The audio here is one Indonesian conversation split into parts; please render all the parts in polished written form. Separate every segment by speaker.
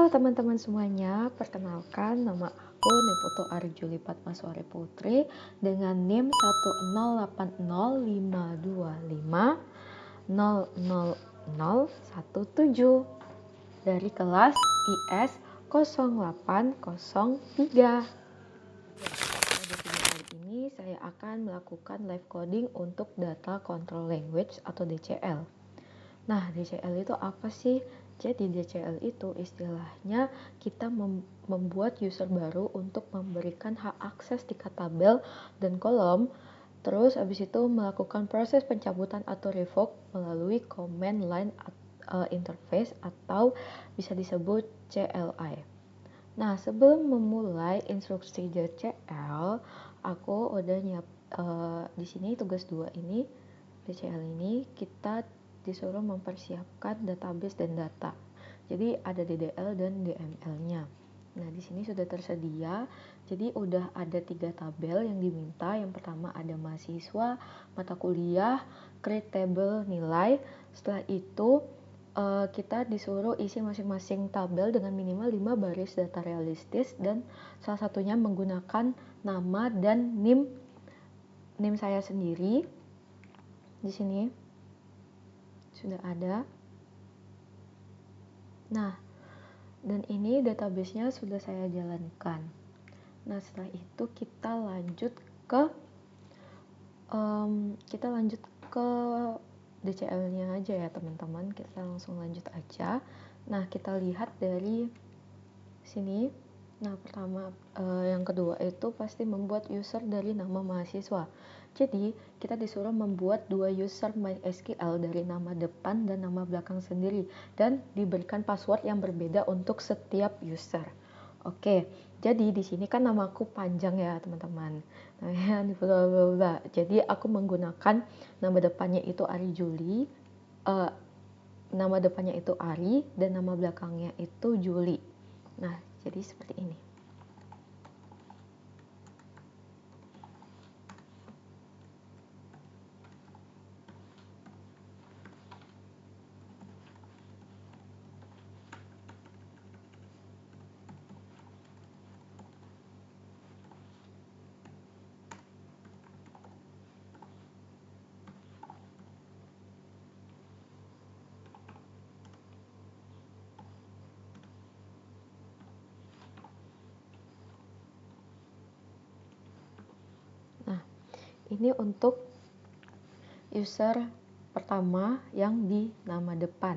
Speaker 1: teman-teman semuanya, perkenalkan nama aku Niputu Arjuli Padmaswari Putri dengan NIM 1080525000017 dari kelas IS 0803. Pada video kali ini saya akan melakukan live coding untuk Data Control Language atau DCL. Nah, DCL itu apa sih? Jadi DCL itu istilahnya kita membuat user baru untuk memberikan hak akses di tabel dan kolom, terus habis itu melakukan proses pencabutan atau revoke melalui command line interface atau bisa disebut CLI. Nah, sebelum memulai instruksi DCL, aku udah di sini tugas 2 ini DCL ini kita disuruh mempersiapkan database dan data. Jadi ada DDL dan DML-nya. Nah, di sini sudah tersedia. Jadi udah ada 3 tabel yang diminta. Yang pertama ada mahasiswa, mata kuliah, create table nilai. Setelah itu kita disuruh isi masing-masing tabel dengan minimal 5 baris data realistis dan salah satunya menggunakan nama dan NIM saya sendiri. Di sini sudah ada. Nah, dan ini database-nya sudah saya jalankan. Nah, setelah itu kita lanjut ke DCL-nya aja ya teman-teman. Kita langsung lanjut aja. Nah, kita lihat dari sini. Nah, pertama yang kedua itu pasti membuat user dari nama mahasiswa. Jadi, kita disuruh membuat 2 user MySQL dari nama depan dan nama belakang sendiri dan diberikan password yang berbeda untuk setiap user. Oke, jadi di sini kan namaku panjang ya teman-teman. Namanya Jadi aku menggunakan nama depannya itu Ari Juli, nama depannya itu Ari dan nama belakangnya itu Juli. Nah, jadi seperti ini. Nah, ini untuk user pertama yang di nama depan.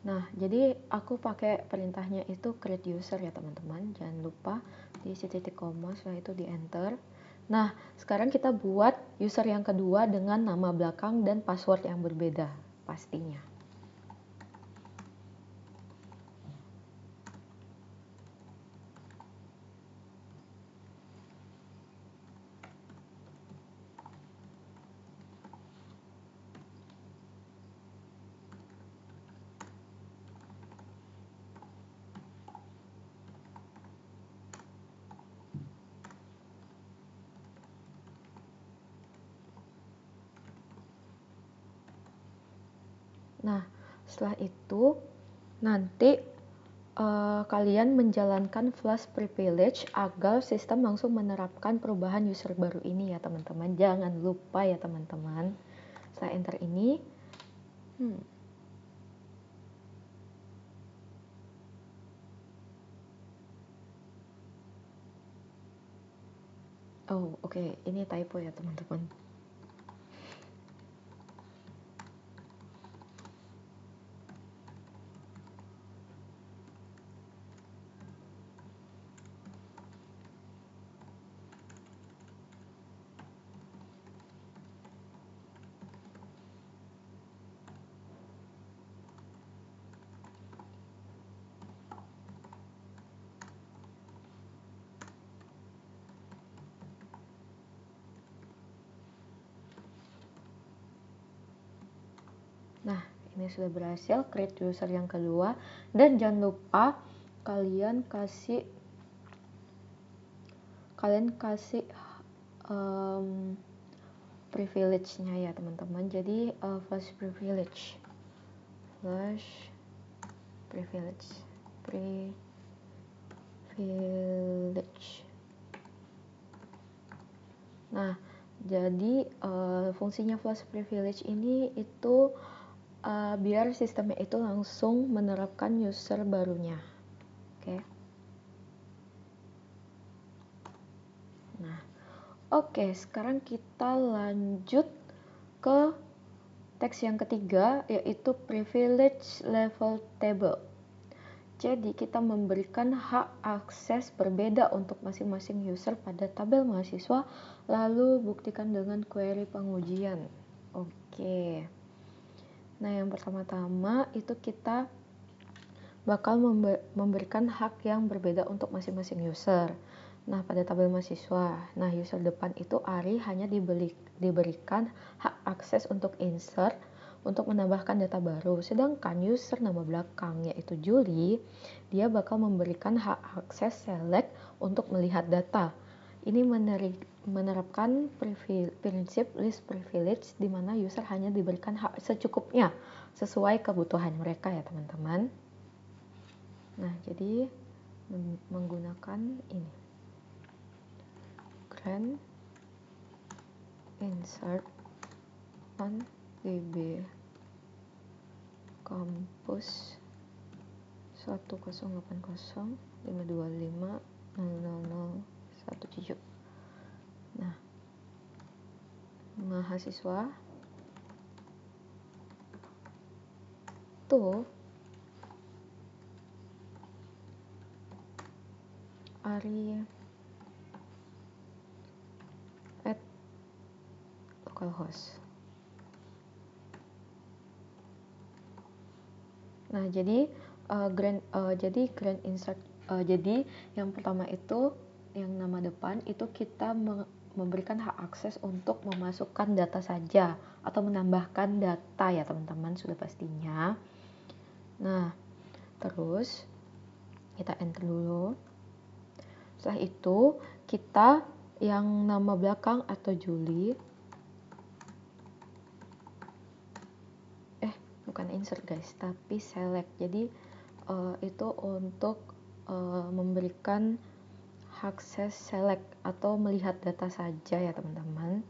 Speaker 1: Nah, jadi aku pakai perintahnya itu create user ya teman-teman. Jangan lupa diisi titik koma, setelah itu di enter. Nah, sekarang kita buat user yang kedua dengan nama belakang dan password yang berbeda pastinya. Nah, setelah itu nanti kalian menjalankan flash privilege agar sistem langsung menerapkan perubahan user baru ini ya teman-teman. Jangan lupa ya teman-teman. Setelah enter ini, oke. Ini typo ya teman-teman. Nah, ini sudah berhasil create user yang kedua dan jangan lupa kalian kasih privilege-nya ya teman-teman. Jadi flash privilege privilege. Nah, jadi fungsinya flash privilege ini itu biar sistemnya itu langsung menerapkan user barunya. Oke. Nah, oke, sekarang kita lanjut ke teks yang ketiga, yaitu privilege level table. Jadi kita memberikan hak akses berbeda untuk masing-masing user pada tabel mahasiswa, lalu buktikan dengan query pengujian. Oke. Nah, yang pertama-tama itu kita bakal memberikan hak yang berbeda untuk masing-masing user. Nah, pada tabel mahasiswa, nah user depan itu Ari hanya diberikan hak akses untuk insert, untuk menambahkan data baru. Sedangkan user nama belakang yaitu Juli, dia bakal memberikan hak akses select untuk melihat data. Ini menerapkan prinsip least privilege di mana user hanya diberikan hak secukupnya sesuai kebutuhan mereka ya teman-teman. Nah, jadi menggunakan ini grant insert on DB kampus 108052500017. Nah, mahasiswa tuh Ari at localhost. Nah, jadi grand insert, jadi yang pertama itu yang nama depan itu kita memberikan hak akses untuk memasukkan data saja atau menambahkan data ya teman-teman, sudah pastinya. Nah, terus kita enter dulu. Setelah itu kita yang nama belakang atau Juli, bukan insert guys, tapi select. Jadi itu untuk memberikan akses select atau melihat data saja ya teman-teman.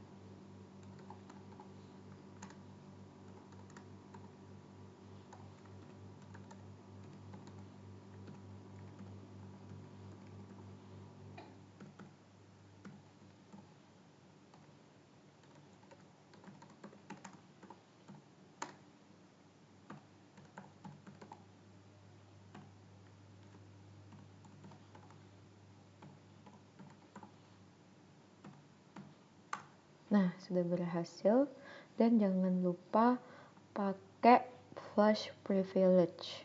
Speaker 1: Nah, sudah berhasil, dan jangan lupa pakai flash privilege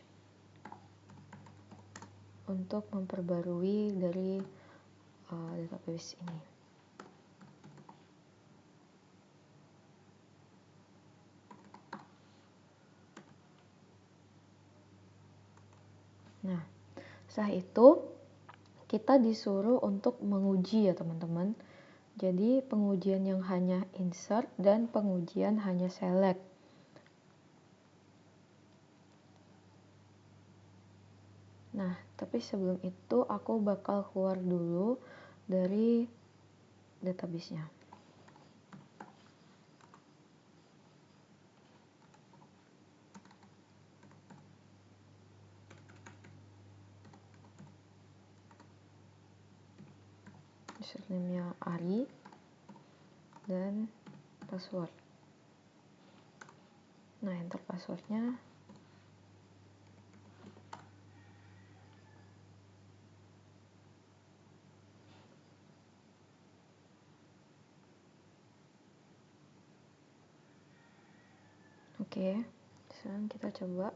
Speaker 1: untuk memperbarui dari database ini. Nah, setelah itu kita disuruh untuk menguji ya teman-teman. Jadi pengujian yang hanya insert dan pengujian hanya select. Nah, tapi sebelum itu aku bakal keluar dulu dari database-nya. Username-nya Ari dan password. Nah, enter passwordnya. Oke, sekarang kita coba.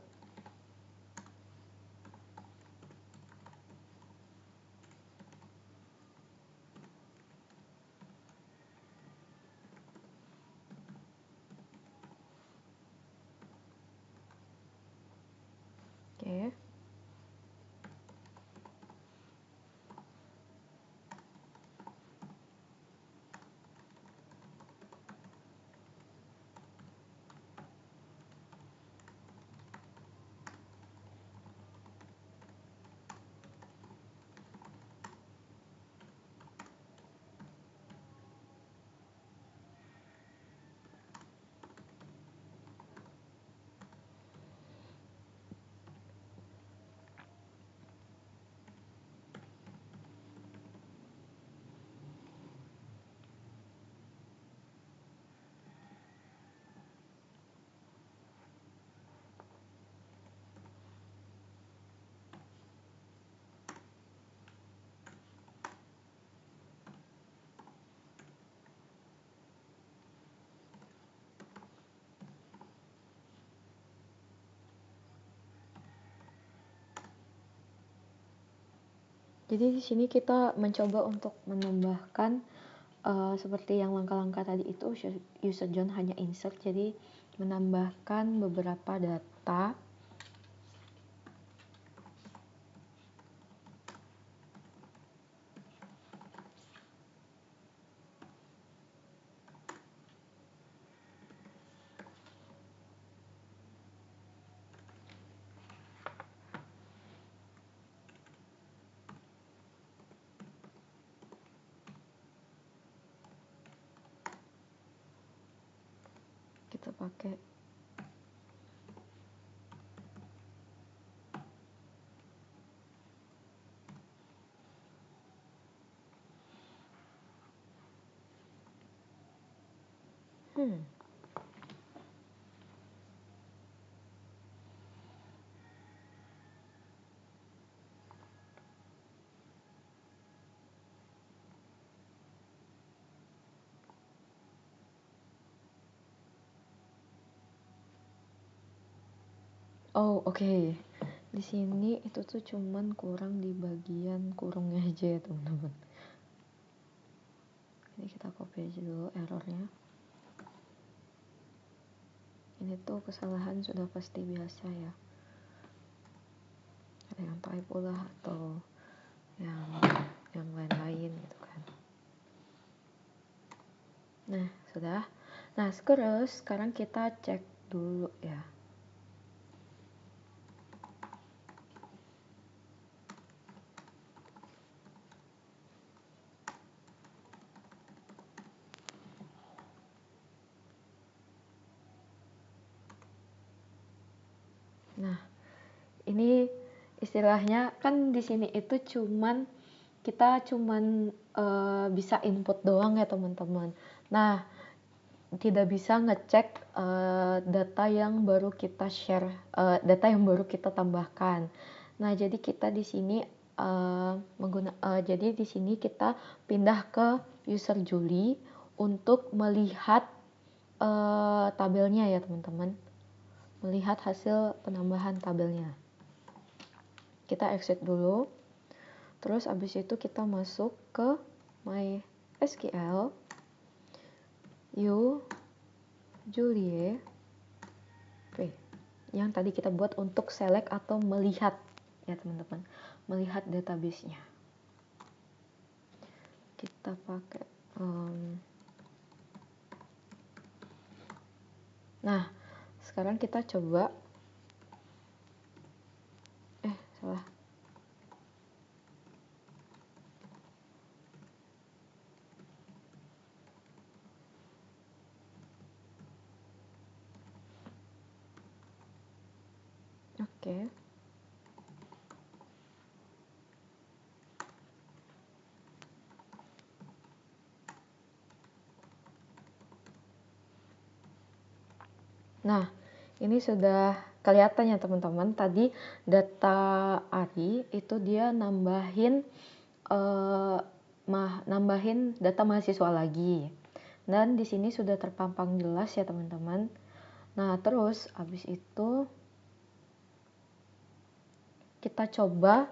Speaker 1: Oke. Jadi di sini kita mencoba untuk menambahkan seperti yang langkah-langkah tadi itu user John hanya insert, jadi menambahkan beberapa data. Kita pakai oke. Di sini itu tuh cuman kurang di bagian kurungnya aja ya teman-teman. Ini kita copy aja dulu errornya. Ini tuh kesalahan sudah pasti biasa ya. Ada yang typo lah atau yang lain-lain gitu kan. Nah, sudah. Nah, terus sekarang kita cek dulu ya. Nah, ini istilahnya kan di sini itu kita cuman bisa input doang ya teman-teman. Nah, tidak bisa ngecek data yang baru kita share, data yang baru kita tambahkan. Nah, jadi kita di sini jadi di sini kita pindah ke user Julie untuk melihat tabelnya ya teman-teman. Melihat hasil penambahan tabelnya. Kita exit dulu. Terus abis itu kita masuk ke MySQL. Julie P yang tadi kita buat untuk select atau melihat ya teman-teman, melihat database-nya. Kita pakai nah, sekarang kita coba salah. Oke. Nah, ini sudah kelihatan ya teman-teman. Tadi data Ari itu dia nambahin data mahasiswa lagi. Dan di sini sudah terpampang jelas ya teman-teman. Nah, terus habis itu kita coba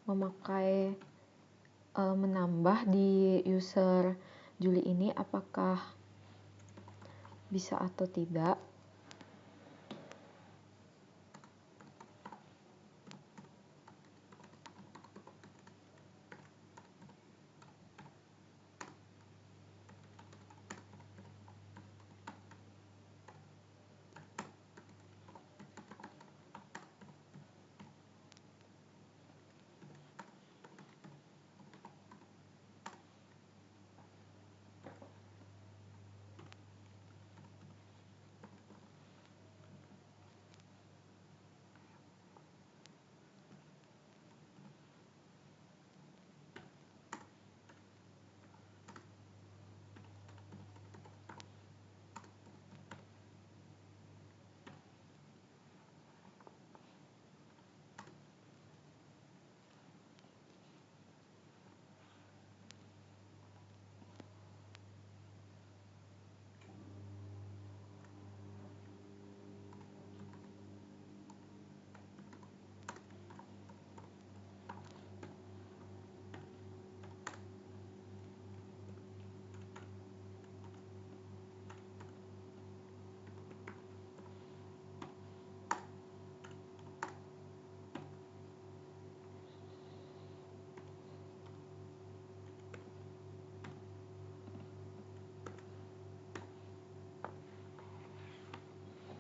Speaker 1: memakai menambah di user Julie ini apakah bisa atau tidak.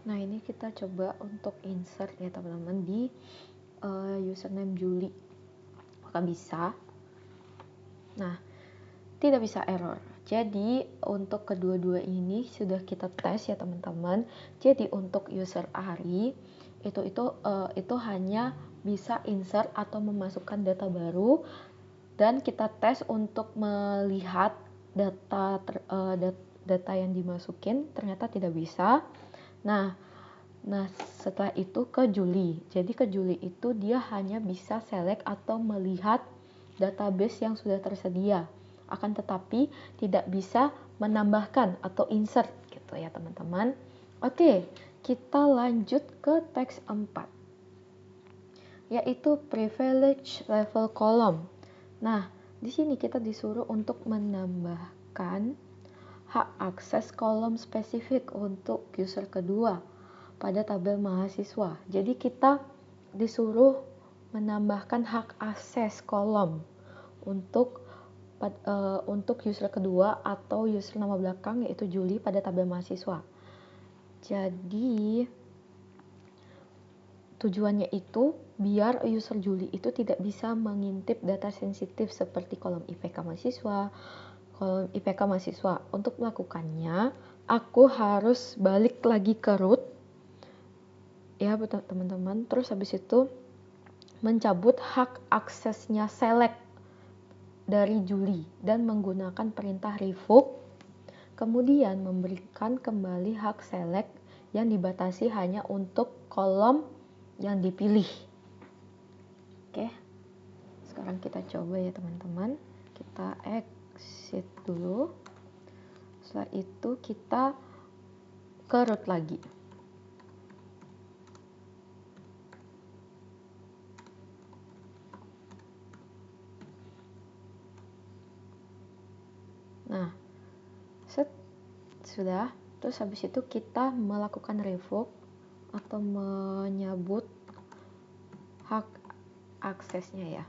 Speaker 1: Nah, ini kita coba untuk insert ya teman-teman di username Juli. Maka bisa. Nah, tidak bisa error. Jadi untuk kedua-dua ini sudah kita tes ya teman-teman. Jadi untuk user Ari itu hanya bisa insert atau memasukkan data baru, dan kita tes untuk melihat data yang dimasukin ternyata tidak bisa. Nah, setelah itu ke Juli. Jadi ke Juli itu dia hanya bisa select atau melihat database yang sudah tersedia. Akan tetapi tidak bisa menambahkan atau insert gitu ya teman-teman. Oke, kita lanjut ke teks 4. Yaitu privilege level column. Nah, di sini kita disuruh untuk menambahkan hak akses kolom spesifik untuk user kedua pada tabel mahasiswa. Jadi kita disuruh menambahkan hak akses kolom untuk user kedua atau user nama belakang yaitu Juli pada tabel mahasiswa. Jadi tujuannya itu biar user Juli itu tidak bisa mengintip data sensitif seperti kolom IPK mahasiswa, kolom IPK mahasiswa. Untuk melakukannya, aku harus balik lagi ke root ya teman-teman. Terus habis itu mencabut hak aksesnya select dari Juli dan menggunakan perintah revoke, kemudian memberikan kembali hak select yang dibatasi hanya untuk kolom yang dipilih. Oke, sekarang kita coba ya teman-teman. Kita exit dulu. Setelah itu kita ke root lagi. Nah, sudah. Terus habis itu kita melakukan revoke atau menyebut hak aksesnya ya.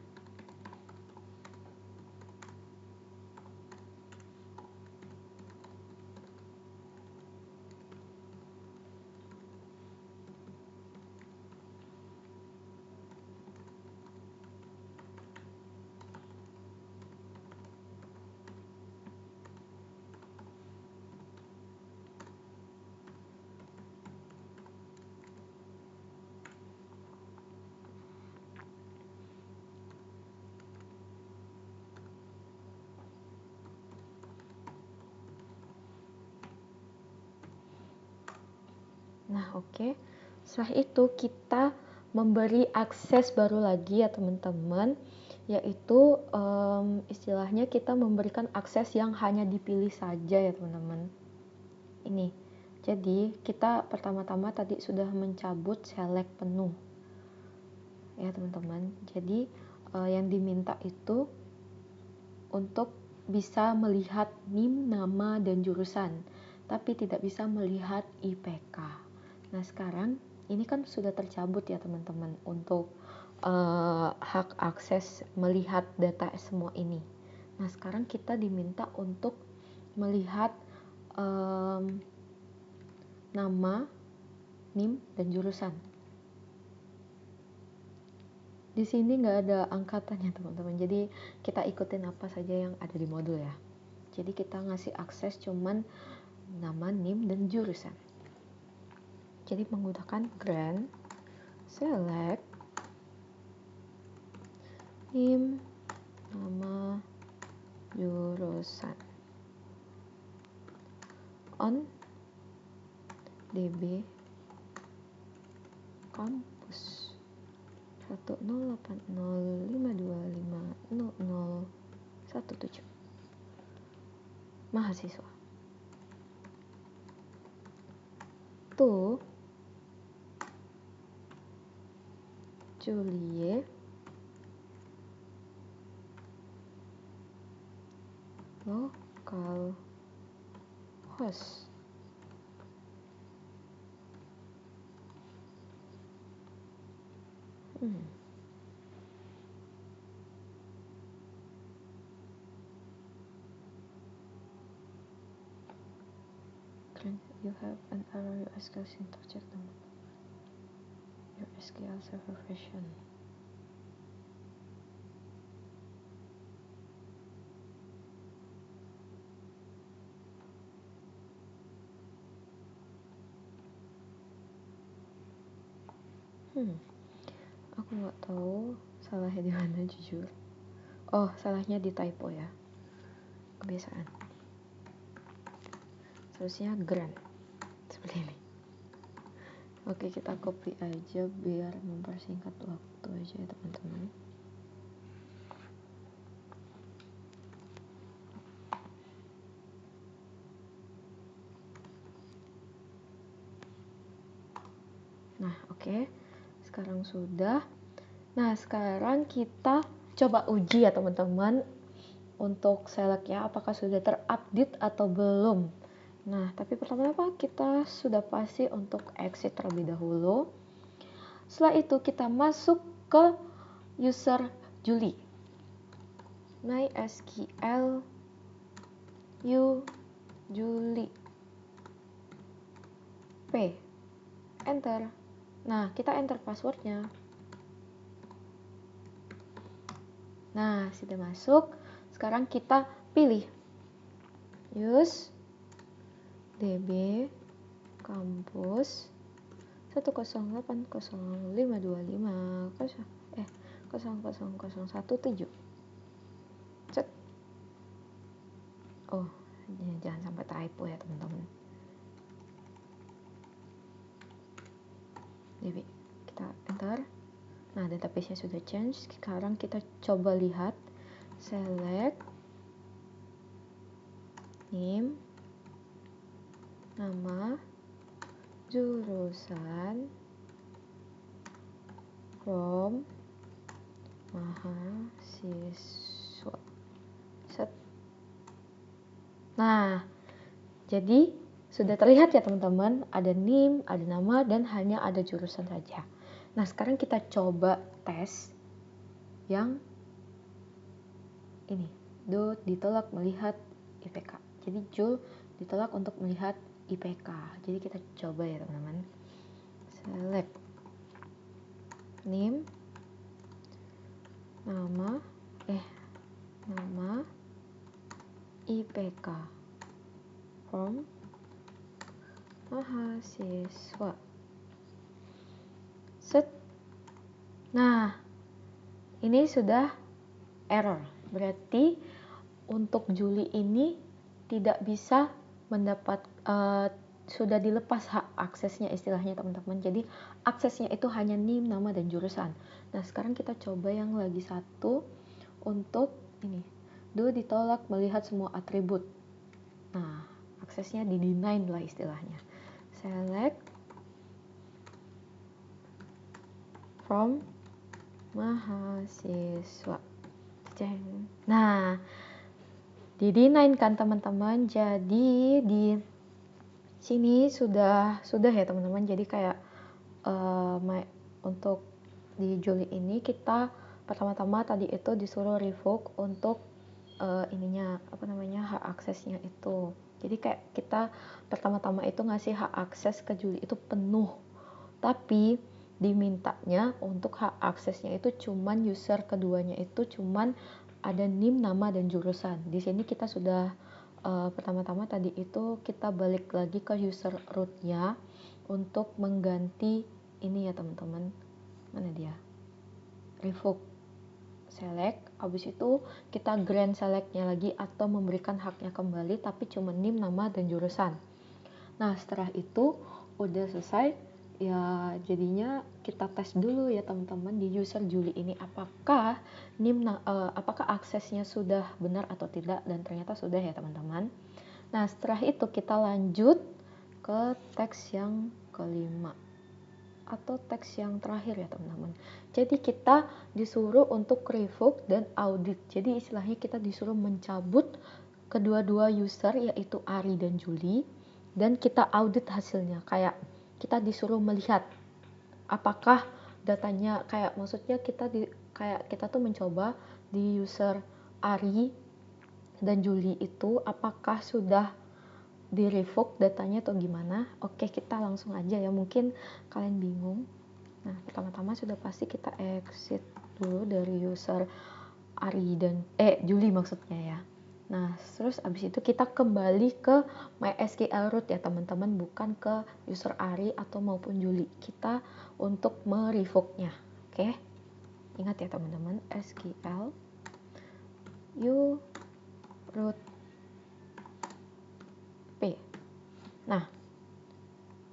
Speaker 1: Nah, oke. Setelah itu kita memberi akses baru lagi ya teman-teman, yaitu istilahnya kita memberikan akses yang hanya dipilih saja ya teman-teman. Ini. Jadi kita pertama-tama tadi sudah mencabut select penuh. Ya teman-teman. Jadi yang diminta itu untuk bisa melihat NIM, nama, dan jurusan, tapi tidak bisa melihat IPK. Nah sekarang ini kan sudah tercabut ya teman-teman untuk hak akses melihat data semua ini. Nah sekarang kita diminta untuk melihat nama, NIM, dan jurusan. Di sini nggak ada angkatannya teman-teman, jadi kita ikutin apa saja yang ada di modul ya. Jadi kita ngasih akses cuman nama, NIM, dan jurusan. Jadi menggunakan grant select NIM, nama, jurusan on DB kampus 10805250017 mahasiswa to Julie local host you have an error, your SQL syntax check them. Your SQL server version. Aku nggak tahu salahnya di mana jujur. Oh, salahnya di typo ya. Kebiasaan. Seharusnya grand seperti ini. Oke, kita copy aja biar mempersingkat waktu aja ya teman-teman. Nah, oke. Sekarang sudah. Nah, sekarang kita coba uji ya teman-teman untuk selectnya apakah sudah terupdate atau belum. Nah, tapi pertama-tama kita sudah pasti untuk exit terlebih dahulu. Setelah itu kita masuk ke user Julie. MySQL Julie. P. Enter. Nah, kita enter passwordnya. Nah, sudah masuk. Sekarang kita pilih use db kampus 1080525 00017. Set. Oh, jangan sampai typo ya teman-teman. db kita enter. Nah, database-nya sudah change. Sekarang kita coba lihat select name, nama, jurusan, from, mahasiswa. Set. Nah, jadi sudah terlihat ya teman-teman, ada name, ada nama, dan hanya ada jurusan saja. Nah, sekarang kita coba tes yang ini. Do ditolak melihat IPK. Jadi Jul ditolak untuk melihat IPK. Jadi kita coba ya teman-teman. Select name, nama, IPK, from, mahasiswa. Set. Nah, ini sudah error. Berarti untuk Juli ini tidak bisa mendapat sudah dilepas hak aksesnya istilahnya teman-teman. Jadi aksesnya itu hanya name, nama, dan jurusan. Nah, sekarang kita coba yang lagi satu untuk ini. Do ditolak melihat semua atribut. Nah, aksesnya di-deny lah istilahnya. Select from mahasiswa. Nah, di-deny kan teman-teman. Jadi di sini sudah ya teman-teman. Jadi kayak untuk di Juli ini kita pertama-tama tadi itu disuruh revoke untuk hak aksesnya itu. Jadi kayak kita pertama-tama itu ngasih hak akses ke Juli itu penuh, tapi dimintanya untuk hak aksesnya itu cuman user keduanya itu cuman ada name, nama, dan jurusan. Di sini kita sudah pertama-tama tadi itu kita balik lagi ke user rootnya untuk mengganti ini ya teman-teman. Mana dia? Revoke select, habis itu kita grant selectnya lagi atau memberikan haknya kembali tapi cuma name, nama, dan jurusan. Nah, setelah itu udah selesai ya, jadinya kita tes dulu ya teman-teman di user Juli ini apakah apakah aksesnya sudah benar atau tidak, dan ternyata sudah ya teman-teman. Nah, setelah itu kita lanjut ke teks yang kelima atau teks yang terakhir ya teman-teman. Jadi kita disuruh untuk revoke dan audit. Jadi istilahnya kita disuruh mencabut kedua-dua user yaitu Ari dan Juli, dan kita audit hasilnya. Kayak kita disuruh melihat apakah datanya, kayak maksudnya kita tuh mencoba di user Ari dan Juli itu apakah sudah di revoke datanya atau gimana. Oke, kita langsung aja ya, mungkin kalian bingung. Nah, pertama-tama sudah pasti kita exit dulu dari user Ari dan Juli maksudnya ya. Nah, terus abis itu kita kembali ke MySQL root ya teman-teman, bukan ke user Ari atau maupun Juli. Kita untuk merevoke-nya. Oke. Ingat ya teman-teman, SQL u root p. Nah,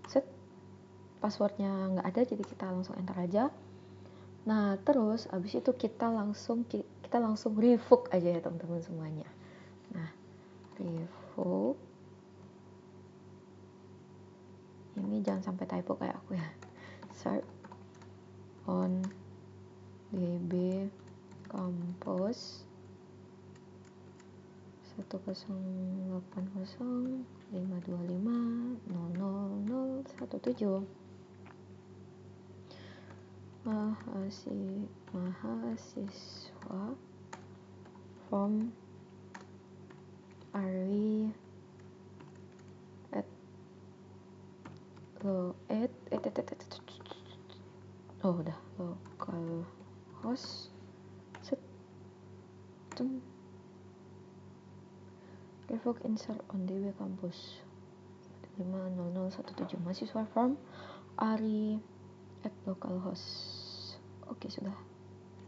Speaker 1: set passwordnya nggak ada, jadi kita langsung enter aja. Nah, terus abis itu kita langsung revoke aja ya teman-teman semuanya. Nah, revoke. Ini jangan sampai typo kayak aku ya. Start on DB Campus 108052500017 mahasiswa from Ari at udah localhost revoke insert on DB Campus 50017 mahasiswa from Ari at localhost. Oke, sudah.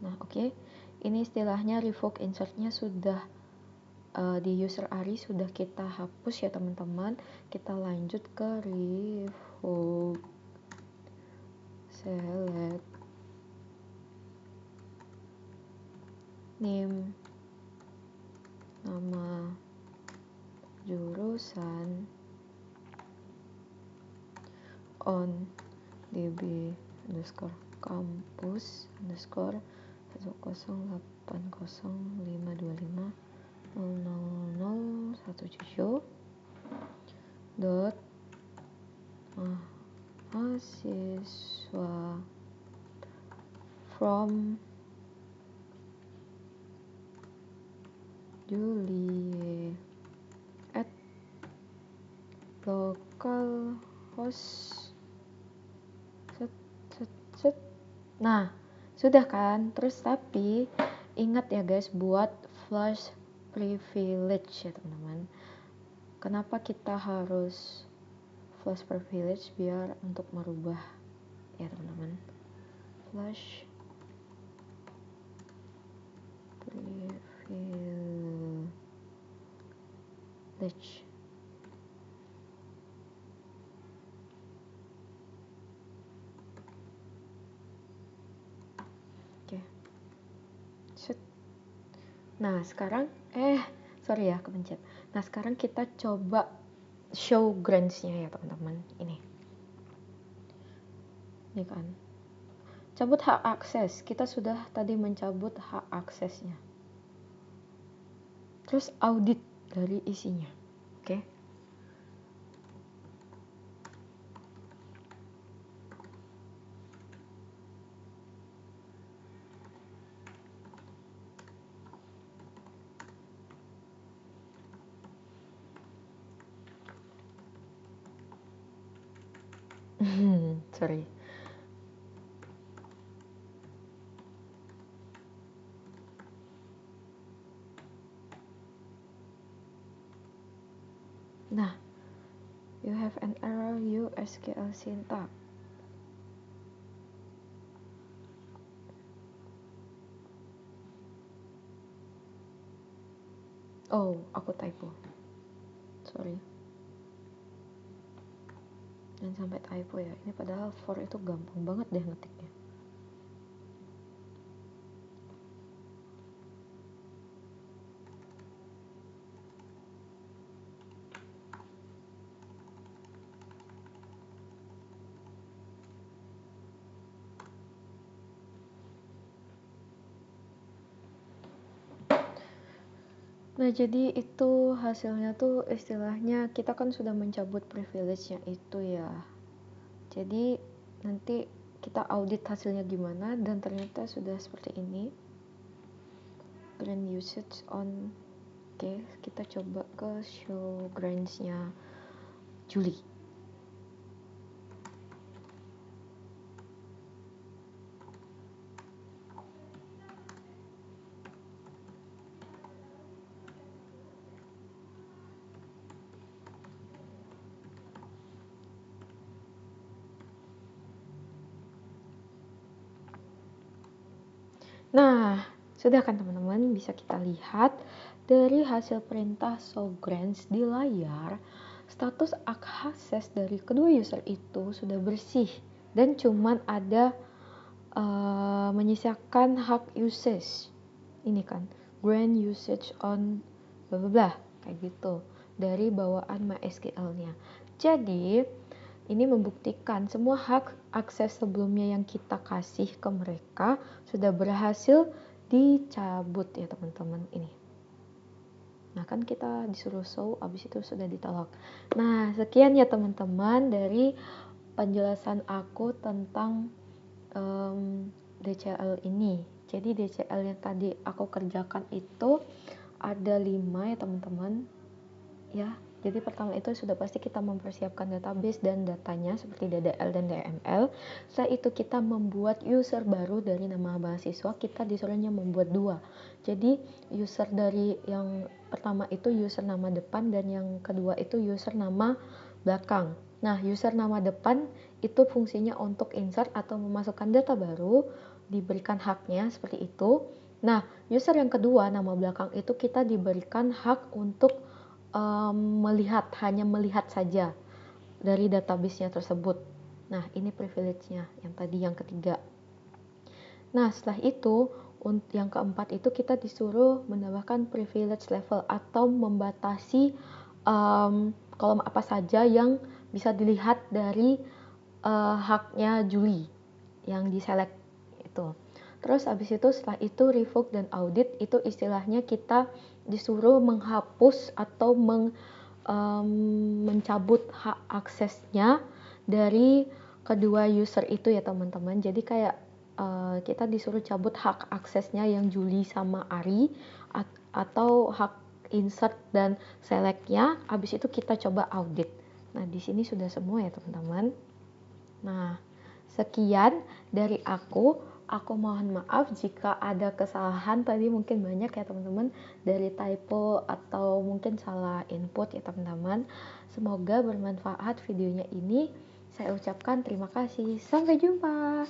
Speaker 1: Nah, oke. Ini istilahnya revoke insertnya sudah di user Ari sudah kita hapus ya teman-teman. Kita lanjut ke revoke. Select name, nama jurusan, on db underscore campus underscore 108052500017 dot mahasiswa from Julie at localhost. Set. Nah, sudah kan? Terus tapi ingat ya guys, buat flash privilege ya teman-teman. Kenapa kita harus flash privilege? Biar untuk merubah ya teman-teman. Flash privilege. Oke. Set. Nah, sekarang sorry ya kepencet. Nah, sekarang kita coba show grants-nya ya teman-teman. Ini kan. Cabut hak akses. Kita sudah tadi mencabut hak aksesnya. Terus audit dari isinya. Oke. Sorry. Nah, you have an error SQL syntax. Oh, aku typo. Sorry. Jangan sampai typo ya. Ini padahal for itu gampang banget deh ngetiknya. Nah, jadi itu hasilnya tuh istilahnya kita kan sudah mencabut privilege-nya itu ya. Jadi nanti kita audit hasilnya gimana dan ternyata sudah seperti ini. Grant usage on. Oke, kita coba ke show grants-nya. Juli. Nah, sudah kan teman-teman, bisa kita lihat dari hasil perintah show grants di layar, status akses dari kedua user itu sudah bersih dan cuman ada menyisakan hak usage. Ini kan, grant usage on bla bla bla kayak gitu dari bawaan MySQL-nya. Jadi, ini membuktikan semua hak akses sebelumnya yang kita kasih ke mereka sudah berhasil dicabut ya teman-teman ini. Nah kan kita disuruh show, abis itu sudah ditolak. Nah sekian ya teman-teman dari penjelasan aku tentang DCL ini. Jadi DCL yang tadi aku kerjakan itu ada 5 ya teman-teman ya. Jadi pertama itu sudah pasti kita mempersiapkan database dan datanya seperti DDL dan DML. Setelah itu kita membuat user baru dari nama mahasiswa, kita disuruhnya membuat 2. Jadi user dari yang pertama itu user nama depan dan yang kedua itu user nama belakang. Nah, user nama depan itu fungsinya untuk insert atau memasukkan data baru, diberikan haknya seperti itu. Nah, user yang kedua nama belakang itu kita diberikan hak untuk hanya melihat saja dari database-nya tersebut. Nah, ini privilege-nya yang tadi yang ketiga. Nah, setelah itu yang keempat itu kita disuruh menambahkan privilege level atau membatasi kolom apa saja yang bisa dilihat dari haknya Julie yang diselect itu. Terus habis itu setelah itu revoke dan audit itu istilahnya kita disuruh menghapus atau mencabut hak aksesnya dari kedua user itu ya teman-teman. Jadi kayak kita disuruh cabut hak aksesnya yang Juli sama Ari atau hak insert dan selectnya. Habis itu kita coba audit. Nah di sini sudah semua ya teman-teman. Nah sekian dari aku. Aku mohon maaf jika ada kesalahan tadi, mungkin banyak ya teman-teman, dari typo atau mungkin salah input ya teman-teman. Semoga bermanfaat videonya ini. Saya ucapkan terima kasih. Sampai jumpa.